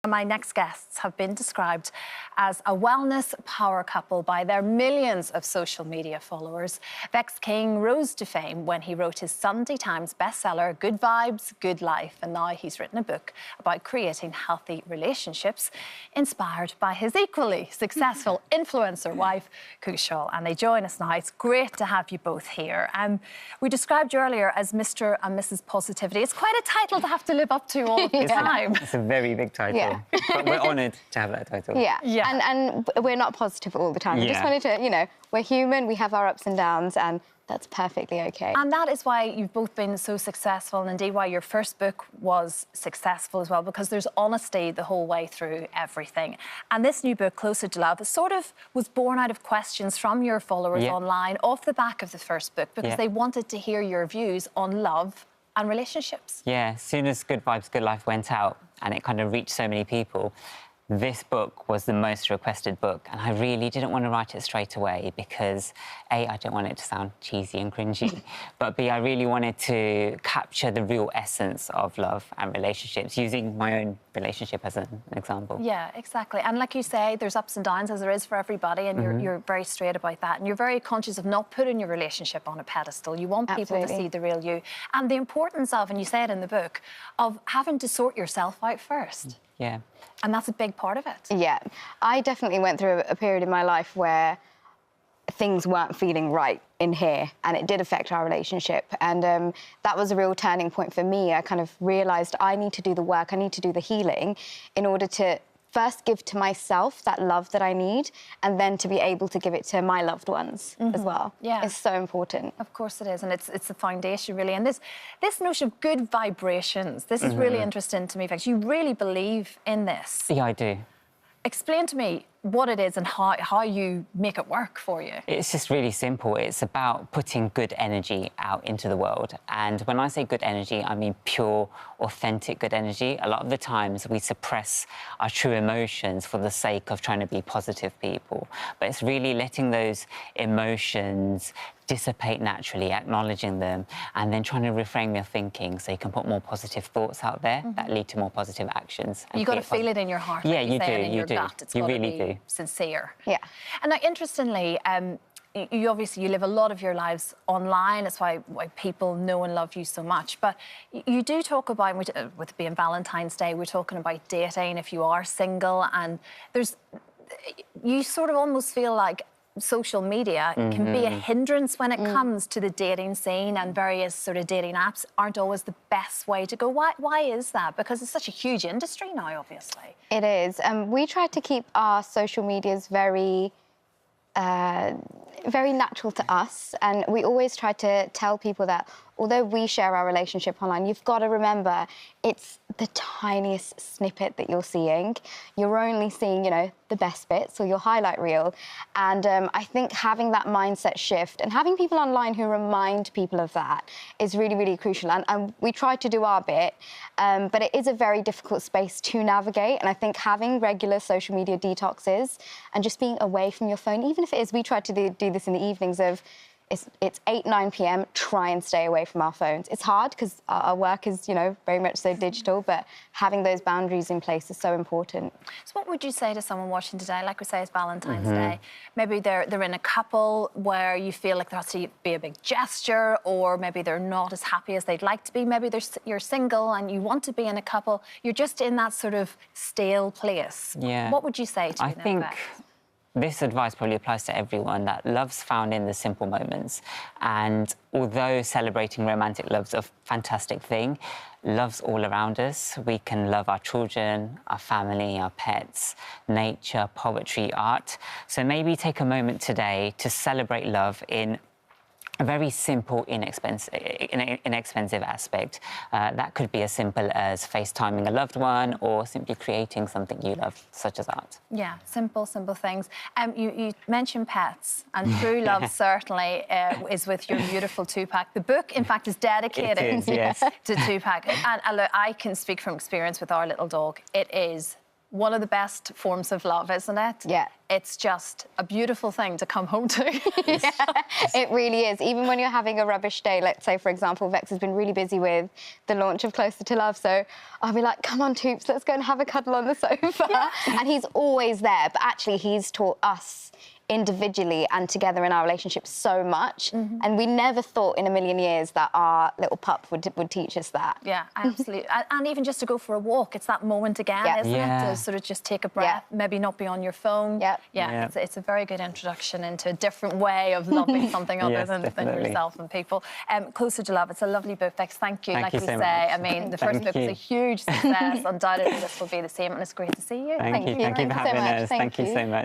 My next guests have been described as a wellness power couple by their millions of social media followers. Vex King rose to fame when he wrote his Sunday Times bestseller, Good Vibes, Good Life. And now he's written a book about creating healthy relationships, inspired by his equally successful influencer wife, Kushal. And they join us now. It's great to have you both here. We described you earlier as Mr. and Mrs. Positivity. It's quite a title to have to live up to all the time. It's a very big title. Yeah. But we're honoured to have that title. Yeah. And we're not positive all the time. We just wanted to, you know, we're human, we have our ups and downs, and that's perfectly okay. And that is why you've both been so successful, and indeed why your first book was successful as well, because there's honesty the whole way through everything. And this new book, Closer to Love, sort of was born out of questions from your followers online off the back of the first book, because they wanted to hear your views on love and relationships. Yeah, as soon as Good Vibes, Good Life went out and it kind of reached so many people, this book was the most requested book, and I really didn't want to write it straight away because, A, I don't want it to sound cheesy and cringy, but B, I really wanted to capture the real essence of love and relationships, using my own relationship as an example. Yeah, exactly. And like you say, there's ups and downs, as there is for everybody, and you're very straight about that. And you're very conscious of not putting your relationship on a pedestal. You want people to see the real you. And the importance of, and you say it in the book, of having to sort yourself out first. Yeah. And that's a big part of it. Yeah. I definitely went through a period in my life where things weren't feeling right in here, and it did affect our relationship. And that was a real turning point for me. I kind of realised I need to do the work, I need to do the healing in order to first give to myself that love that I need, and then to be able to give it to my loved ones as well. Yeah. It's so important. Of course it is, and it's the foundation, really. And this notion of good vibrations, this is really interesting to me, Vex. You really believe in this. Yeah, I do. Explain to me what it is and how you make it work for you. It's just really simple. It's about putting good energy out into the world. And when I say good energy, I mean pure, authentic good energy. A lot of the times we suppress our true emotions for the sake of trying to be positive people. But it's really letting those emotions dissipate naturally, acknowledging them, and then trying to reframe your thinking so you can put more positive thoughts out there that lead to more positive actions. You've got to feel it in your heart. Yeah, like you do. in You your do. gut. It's You got to really be do. sincere. Yeah. And now, interestingly, you obviously live a lot of your lives online. That's why people know and love you so much. But you do talk about, with it being Valentine's Day, we're talking about dating if you are single, and you sort of almost feel like social media can be a hindrance when it comes to the dating scene, and various sort of dating apps aren't always the best way to go. Why is that? Because it's such a huge industry now, obviously. It is. We try to keep our social medias very natural to us, and we always try to tell people that although we share our relationship online, you've got to remember it's the tiniest snippet that you're seeing. You're only seeing, you know, the best bits or your highlight reel. And I think having that mindset shift and having people online who remind people of that is really, really crucial. And we try to do our bit, but it is a very difficult space to navigate. And I think having regular social media detoxes and just being away from your phone, even if it is, we try to do this in the evenings of, it's 8, 9 p.m, try and stay away from our phones. It's hard because our work is, you know, very much so digital, but having those boundaries in place is so important. So what would you say to someone watching today? Like we say, it's Valentine's Day. Maybe they're in a couple where you feel like there has to be a big gesture, or maybe they're not as happy as they'd like to be. Maybe you're single and you want to be in a couple. You're just in that sort of stale place. Yeah. What would you say to them? I think this advice probably applies to everyone, that love's found in the simple moments. And although celebrating romantic love's a fantastic thing, love's all around us. We can love our children, our family, our pets, nature, poetry, art. So maybe take a moment today to celebrate love in a very simple, inexpensive aspect. That could be as simple as FaceTiming a loved one, or simply creating something you love, such as art. Yeah, simple things. You mentioned pets, and true love certainly is with your beautiful two-pack. The book, in fact, is dedicated yes. to two-pack. And look, I can speak from experience with our little dog. It is one of the best forms of love, isn't it? Yeah. It's just a beautiful thing to come home to. Yeah, it really is. Even when you're having a rubbish day, let's say, for example, Vex has been really busy with the launch of Closer to Love, so I'll be like, come on, Toops, let's go and have a cuddle on the sofa. Yeah. And he's always there, but actually he's taught us individually and together in our relationship so much, and we never thought in a million years that our little pup would teach us that. Yeah, absolutely. And even just to go for a walk, it's that moment again, isn't it? To sort of just take a breath, maybe not be on your phone. Yeah. It's a very good introduction into a different way of loving something other than yourself and people. Closer to Love, it's a lovely book, Vex. Thank you. Like we say, I mean, the first book was a huge success. Undoubtedly, this will be the same, and it's great to see you. Thank you for having us. Thank you so much.